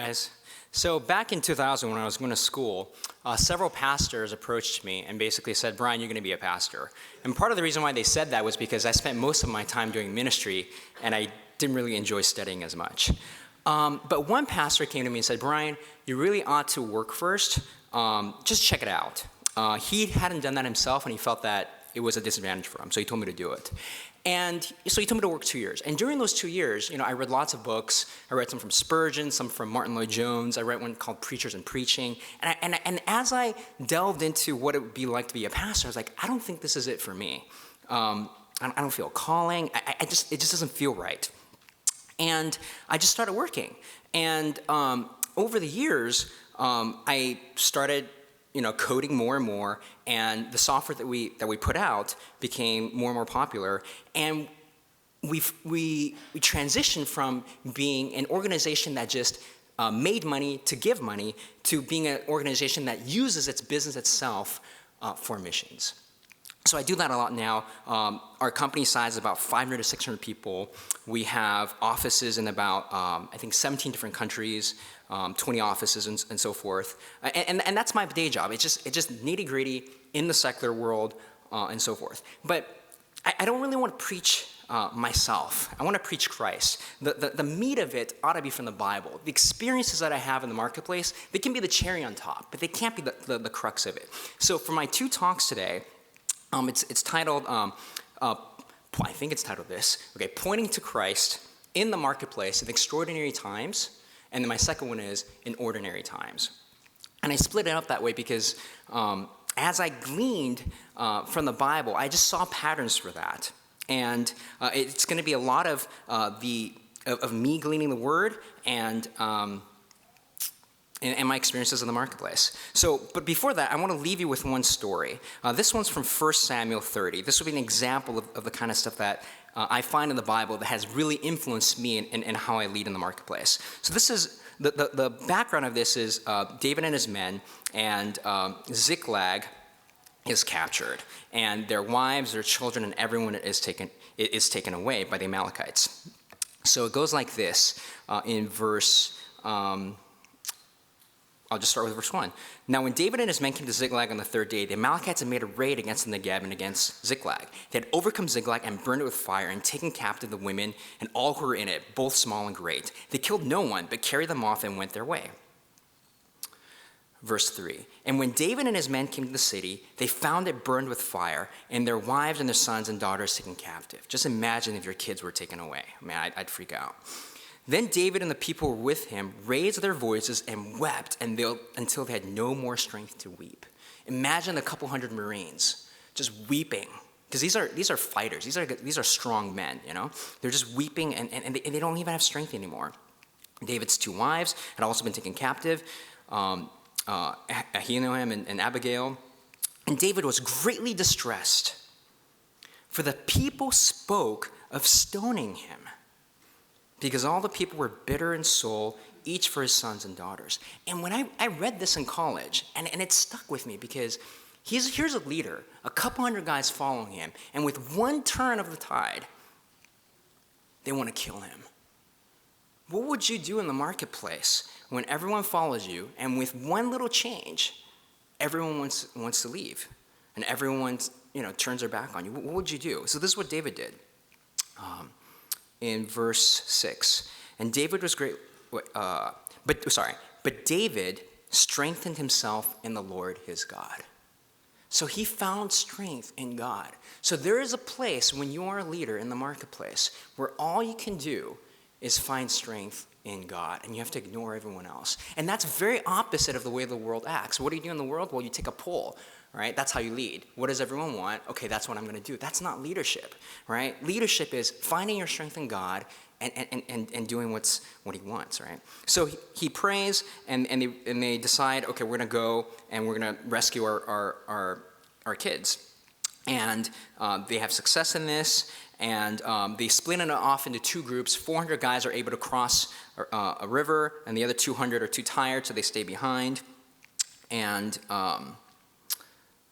guys. So back in 2000 when I was going to school, several pastors approached me and basically said, Brian, you're going to be a pastor. And part of the reason why they said that was because I spent most of my time doing ministry and I didn't really enjoy studying as much. But one pastor came to me and said, Brian, you really ought to work first. Just check it out. He hadn't done that himself and he felt that it was a disadvantage for him, so he told me to do it. And so he told me to work 2 years. And during those 2 years, I read lots of books. I read some from Spurgeon, some from Martin Lloyd-Jones. I read one called Preachers and Preaching. And as I delved into what it would be like to be a pastor, I was like, I don't think this is it for me. I don't feel a calling. It just doesn't feel right. And I just started working. And over the years, I started coding more and more, and the software that we put out became more and more popular, and we transitioned from being an organization that just made money to give money to being an organization that uses its business itself for missions. So I do that a lot now. Our company size is about 500 to 600 people. We have offices in about, I think, 17 different countries, 20 offices and so forth. And that's my day job. It's just nitty-gritty in the secular world and so forth. But I don't really want to preach myself. I want to preach Christ. The meat of it ought to be from the Bible. The experiences that I have in the marketplace, they can be the cherry on top, but they can't be the crux of it. So for my 2 talks today, it's titled, I think it's titled this, Pointing to Christ in the Marketplace in Extraordinary Times, and then my second one is In Ordinary Times. And I split it up that way because as I gleaned from the Bible, I just saw patterns for that. And it's going to be a lot of me gleaning the Word and my experiences in the marketplace. But before that, I want to leave you with one story. This one's from 1 Samuel 30. This will be an example of the kind of stuff that I find in the Bible that has really influenced me in how I lead in the marketplace. So this is, the background of this is David and his men, and Ziklag is captured. And their wives, their children, and everyone is taken away by the Amalekites. So it goes like this in verse... I'll just start with verse 1. Now, when David and his men came to Ziklag on the 3rd day, the Amalekites had made a raid against the Negeb and against Ziklag. They had overcome Ziklag and burned it with fire and taken captive the women and all who were in it, both small and great. They killed no one, but carried them off and went their way. Verse 3. And when David and his men came to the city, they found it burned with fire, and their wives and their sons and daughters taken captive. Just imagine if your kids were taken away. Man, I'd freak out. Then David and the people who were with him raised their voices and wept until they had no more strength to weep. Imagine a couple hundred Marines just weeping, because these are fighters. These are strong men. They're just weeping and they don't even have strength anymore. David's 2 wives had also been taken captive, Ahinoam and Abigail, and David was greatly distressed, for the people spoke of stoning him, because all the people were bitter in soul, each for his sons and daughters. And when I read this in college, and it stuck with me, because here's a leader, a couple hundred guys following him, and with one turn of the tide, they want to kill him. What would you do in the marketplace when everyone follows you, and with one little change, everyone wants to leave, and everyone turns their back on you? What would you do? So this is what David did. In verse 6, and David was great, but David strengthened himself in the Lord his God. So he found strength in God. So there is a place when you are a leader in the marketplace where all you can do is find strength in God, and you have to ignore everyone else. And that's very opposite of the way the world acts. What do you do in the world? Well, you take a poll. Right? That's how you lead. What does everyone want? Okay, that's what I'm going to do. That's not leadership, right? Leadership is finding your strength in God and doing what he wants, right? So he prays, and they decide, okay, we're going to go and we're going to rescue our kids. And they have success in this, and they split it off into 2 groups. 400 guys are able to cross a river, and the other 200 are too tired, so they stay behind. And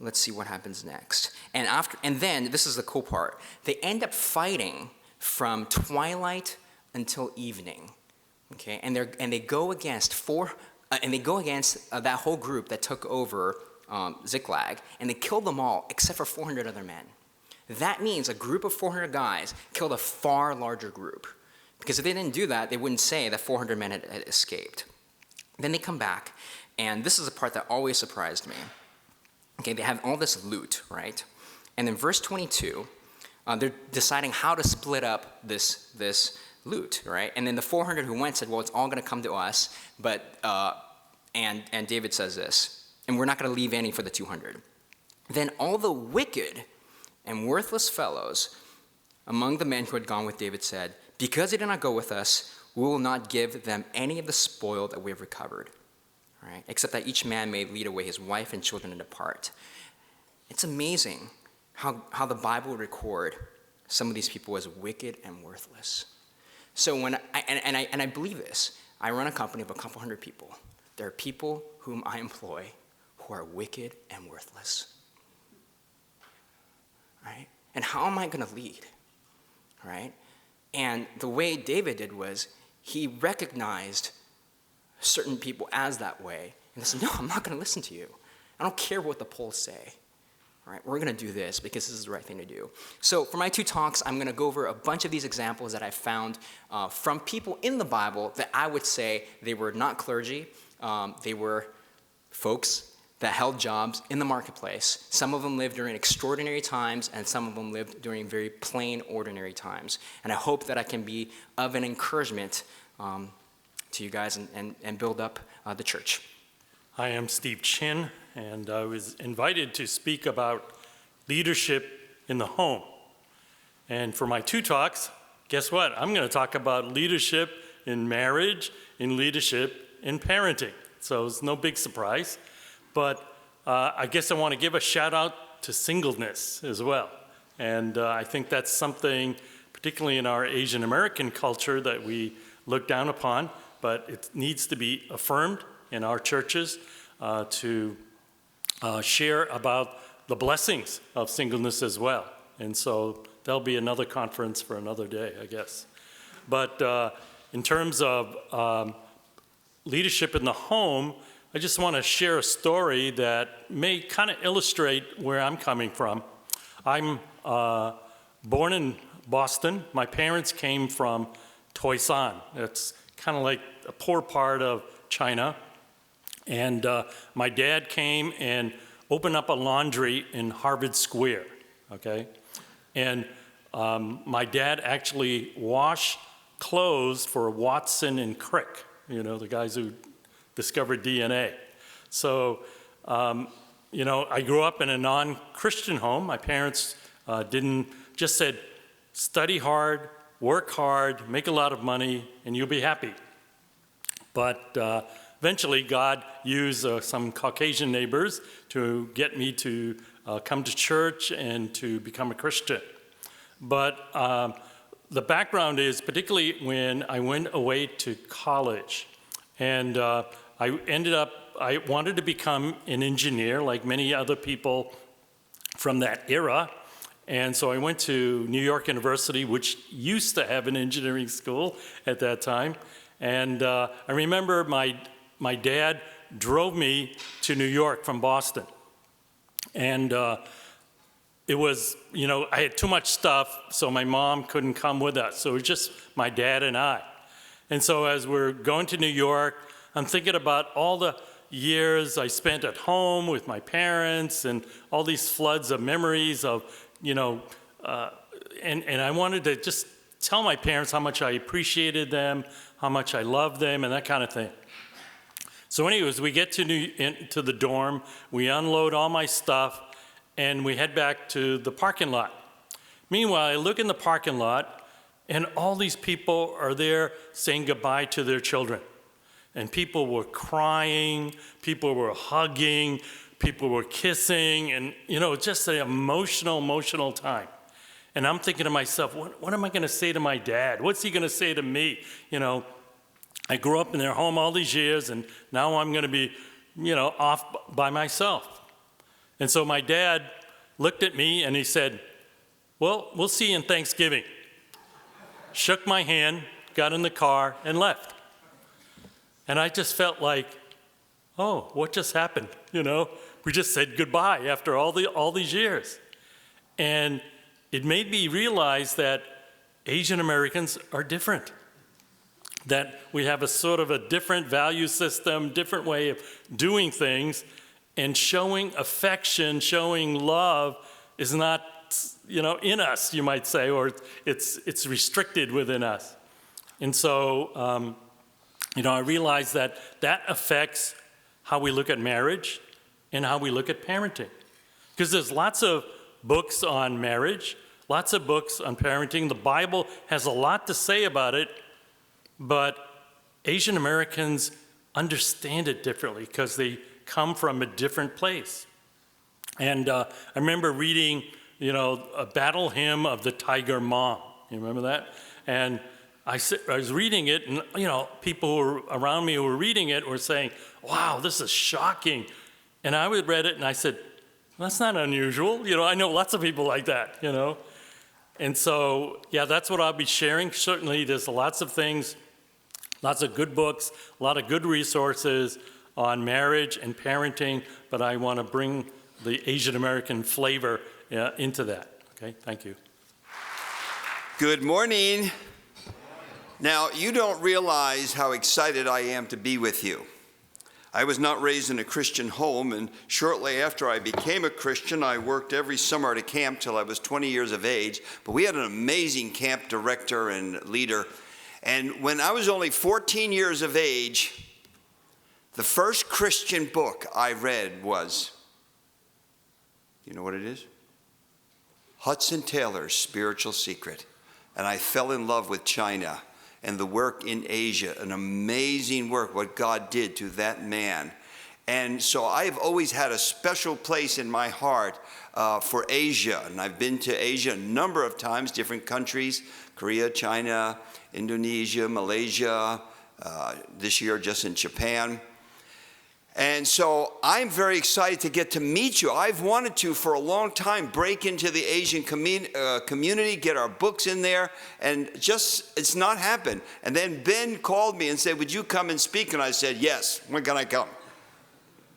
let's see what happens next. And then, this is the cool part, they end up fighting from twilight until evening Okay, and they go against that whole group that took over Ziklag, and they killed them all except for 400 other men. That means a group of 400 guys killed a far larger group. Because if they didn't do that, they wouldn't say that 400 men had escaped. Then they come back, and this is the part that always surprised me. Okay, they have all this loot, right? And in verse 22, they're deciding how to split up this loot, right? And then the 400 who went said, well, it's all going to come to us, but and David says this, and we're not going to leave any for the 200. Then all the wicked and worthless fellows among the men who had gone with David said, because they did not go with us, we will not give them any of the spoil that we have recovered, right? Except that each man may lead away his wife and children and depart. It's amazing how the Bible would record some of these people as wicked and worthless. So when I believe this, I run a company of a couple hundred people. There are people whom I employ who are wicked and worthless, right? And how am I going to lead, right? And the way David did was he recognized certain people as that way. And he said, no, I'm not going to listen to you. I don't care what the polls say. All right, we're going to do this because this is the right thing to do. So for my 2 talks, I'm going to go over a bunch of these examples that I found from people in the Bible that I would say they were not clergy. They were folks that held jobs in the marketplace. Some of them lived during extraordinary times, and some of them lived during very plain, ordinary times. And I hope that I can be of an encouragement to you guys and build up the church. Hi, I'm Steve Chin, and I was invited to speak about leadership in the home. And for my 2 talks, guess what? I'm going to talk about leadership in marriage, in leadership in parenting. So it's no big surprise. But I guess I want to give a shout out to singleness as well. And I think that's something, particularly in our Asian American culture, that we look down upon, but it needs to be affirmed in our churches to share about the blessings of singleness as well. And so there'll be another conference for another day, I guess. But in terms of leadership in the home, I just want to share a story that may kind of illustrate where I'm coming from. I'm born in Boston. My parents came from Toisan. It's kind of like a poor part of China. And my dad came and opened up a laundry in Harvard Square, okay? And my dad actually washed clothes for Watson and Crick, you know, the guys who discovered DNA. So, you know, I grew up in a non-Christian home. My parents just said, study hard, work hard, make a lot of money, and you'll be happy. But eventually, God used some Caucasian neighbors to get me to come to church and to become a Christian. But the background is, particularly when I went away to college, and I wanted to become an engineer like many other people from that era. And so I went to New York University, which used to have an engineering school at that time. And I remember my dad drove me to New York from Boston. And it was, you know, I had too much stuff, so my mom couldn't come with us. So it was just my dad and I. And so as we're going to New York, I'm thinking about all the years I spent at home with my parents and all these floods of memories of, you know, and I wanted to just tell my parents how much I appreciated them, how much I loved them, and that kind of thing. So anyways, we get to the dorm, we unload all my stuff, and we head back to the parking lot. Meanwhile, I look in the parking lot, and all these people are there saying goodbye to their children. And people were crying, people were hugging, people were kissing, and, you know, just an emotional time. And I'm thinking to myself, what am I going to say to my dad? What's he going to say to me? You know, I grew up in their home all these years, and now I'm going to be, you know, off by myself. And so my dad looked at me and he said, well, we'll see you in Thanksgiving. Shook my hand, got in the car, and left. And I just felt like, oh, what just happened? We just said goodbye after all these years. And it made me realize that Asian Americans are different, that we have a sort of a different value system, different way of doing things, and showing affection, showing love is not, in us, you might say, or it's restricted within us. And so, I realized that affects how we look at marriage and how we look at parenting. Because there's lots of books on marriage, lots of books on parenting. The Bible has a lot to say about it, but Asian Americans understand it differently because they come from a different place. And I remember reading, a battle hymn of the Tiger Mom. You remember that? And I was reading it, and people who were around me who were reading it were saying, "Wow, this is shocking." And I read it, and I said, "That's not unusual. I know lots of people like that." And so, that's what I'll be sharing. Certainly, there's lots of things, lots of good books, a lot of good resources on marriage and parenting, but I want to bring the Asian American flavor into that. Okay, thank you. Good morning. Now, you don't realize how excited I am to be with you. I was not raised in a Christian home, and shortly after I became a Christian, I worked every summer at a camp till I was 20 years of age. But we had an amazing camp director and leader. And when I was only 14 years of age, the first Christian book I read was, you know what it is? Hudson Taylor's Spiritual Secret. And I fell in love with China and the work in Asia, an amazing work, what God did to that man. And so I've always had a special place in my heart for Asia. And I've been to Asia a number of times, different countries, Korea, China, Indonesia, Malaysia, this year just in Japan. And so I'm very excited to get to meet you. I've wanted to, for a long time, break into the Asian community, get our books in there, and it's not happened. And then Ben called me and said, "Would you come and speak?" And I said, "Yes, when can I come?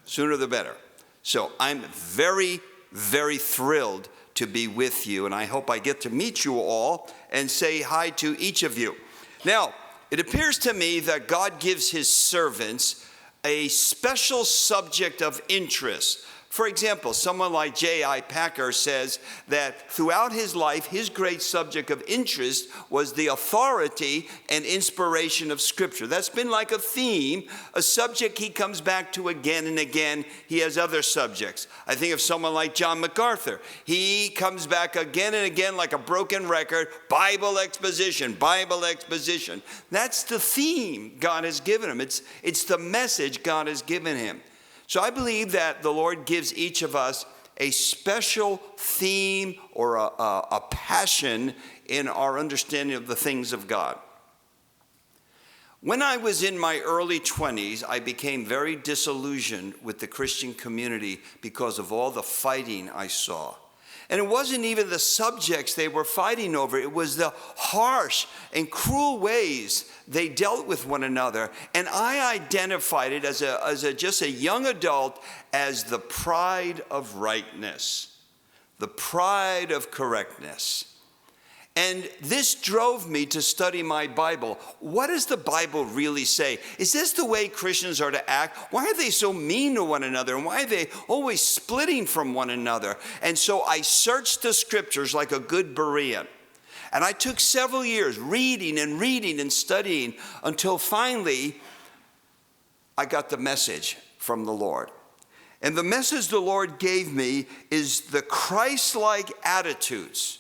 Sooner the better." So I'm very, very thrilled to be with you, and I hope I get to meet you all and say hi to each of you. Now, it appears to me that God gives his servants a special subject of interest. For example, someone like J.I. Packer says that throughout his life, his great subject of interest was the authority and inspiration of Scripture. That's been like a theme, a subject he comes back to again and again. He has other subjects. I think of someone like John MacArthur. He comes back again and again like a broken record, Bible exposition, Bible exposition. That's the theme God has given him. It's the message God has given him. So I believe that the Lord gives each of us a special theme or a passion in our understanding of the things of God. When I was in my early 20s, I became very disillusioned with the Christian community because of all the fighting I saw. And it wasn't even the subjects they were fighting over. It was the harsh and cruel ways they dealt with one another. And I identified it as just a young adult as the pride of rightness, the pride of correctness. And this drove me to study my Bible. What does the Bible really say? Is this the way Christians are to act? Why are they so mean to one another? And why are they always splitting from one another? And so I searched the scriptures like a good Berean. And I took several years reading and studying until finally I got the message from the Lord. And the message the Lord gave me is the Christ-like attitudes,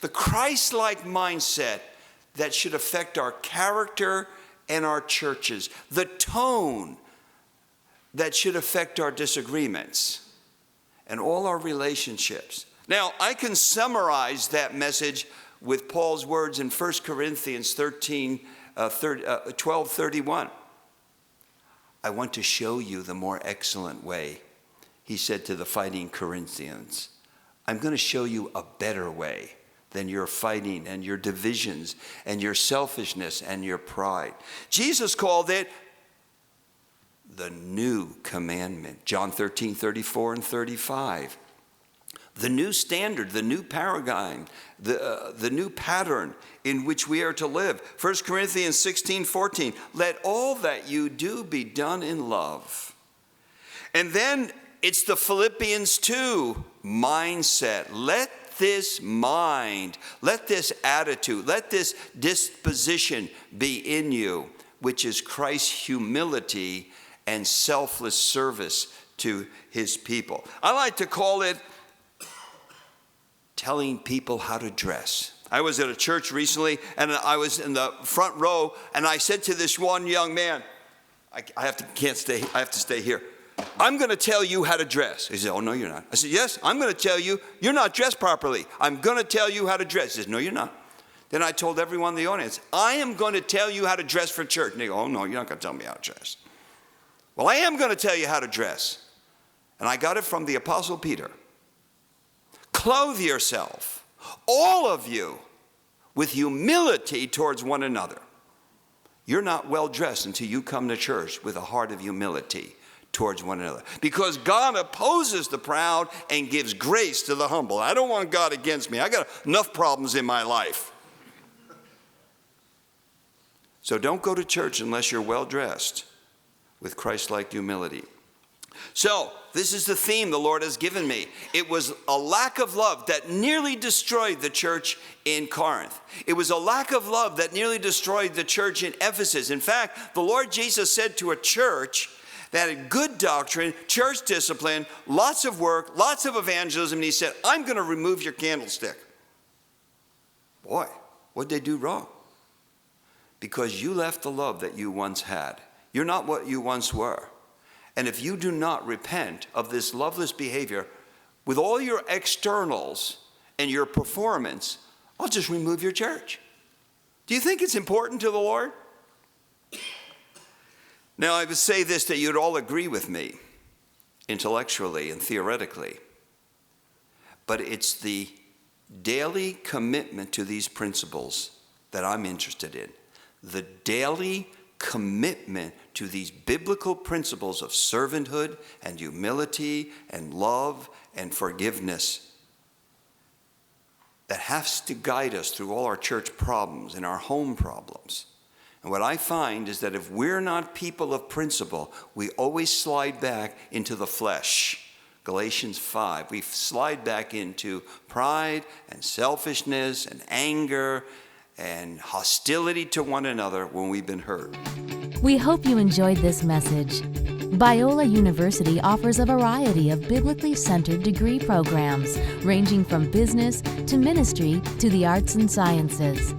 the Christ-like mindset that should affect our character and our churches, the tone that should affect our disagreements and all our relationships. Now, I can summarize that message with Paul's words in 1 Corinthians 12:31. I want to show you the more excellent way, he said to the fighting Corinthians. I'm going to show you a better way. than your fighting and your divisions and your selfishness and your pride. Jesus called it the new commandment. John 13:34 and 35. The new standard, the new paradigm, the new pattern in which we are to live. 1 Corinthians 16:14. Let all that you do be done in love. And then it's the Philippians 2 mindset. Let this mind, let this attitude, let this disposition be in you, which is Christ's humility and selfless service to his people. I like to call it telling people how to dress. I was at a church recently, and I was in the front row, and I said to this one young man, I have to stay here. I'm going to tell you how to dress. He said, oh, no, you're not. I said, yes, I'm going to tell you, you're not dressed properly. I'm going to tell you how to dress. He said, no, you're not. Then I told everyone in the audience, I am going to tell you how to dress for church. And they go, oh, no, you're not going to tell me how to dress. Well, I am going to tell you how to dress. And I got it from the Apostle Peter. Clothe yourself, all of you, with humility towards one another. You're not well dressed until you come to church with a heart of humility towards one another. Because God opposes the proud and gives grace to the humble. I don't want God against me. I got enough problems in my life. So don't go to church unless you're well dressed with Christ-like humility. So this is the theme the Lord has given me. It was a lack of love that nearly destroyed the church in Corinth. It was a lack of love that nearly destroyed the church in Ephesus. In fact, the Lord Jesus said to a church that had good doctrine, church discipline, lots of work, lots of evangelism, and he said, I'm going to remove your candlestick. Boy, what'd they do wrong? Because you left the love that you once had. You're not what you once were. And if you do not repent of this loveless behavior with all your externals and your performance, I'll just remove your church. Do you think it's important to the Lord? Now, I would say this, that you'd all agree with me intellectually and theoretically, but it's the daily commitment to these principles that I'm interested in. The daily commitment to these biblical principles of servanthood and humility and love and forgiveness that has to guide us through all our church problems and our home problems. And what I find is that if we're not people of principle, we always slide back into the flesh. Galatians 5, we slide back into pride and selfishness and anger and hostility to one another when we've been hurt. We hope you enjoyed this message. Biola University offers a variety of biblically centered degree programs, ranging from business to ministry to the arts and sciences.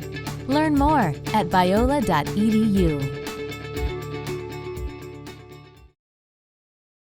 Learn more at biola.edu.